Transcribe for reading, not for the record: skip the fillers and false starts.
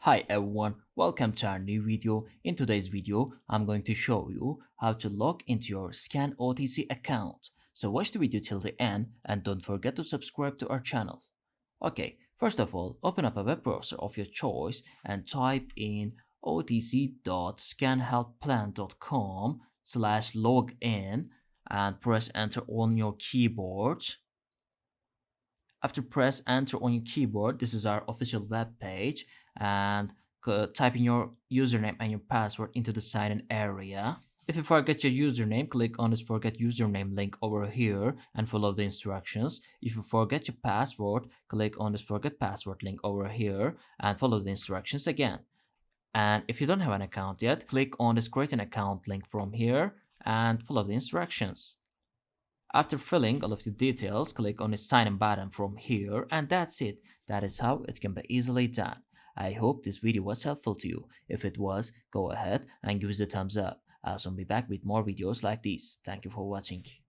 Hi everyone, welcome to our new video. In today's video, I'm going to show you how to log into your Scan OTC account. So watch the video till the end and don't forget to subscribe to our channel. Okay, first of all, open up a web browser of your choice and type in otc.scanhealthplan.com/login and press enter on your keyboard. After press enter on your keyboard, this is our official web page, and type in your username and your password into the sign in area. If you forget your username, click on this forget username link over here and follow the instructions. If you forget your password, click on this forget password link over here and follow the instructions again. And if you don't have an account yet, click on this create an account link from here and follow the instructions. After filling all of the details, click on the sign in button from here, and that's it. That is how it can be easily done. I hope this video was helpful to you. If it was, go ahead and give us a thumbs up. I'll soon be back with more videos like this. Thank you for watching.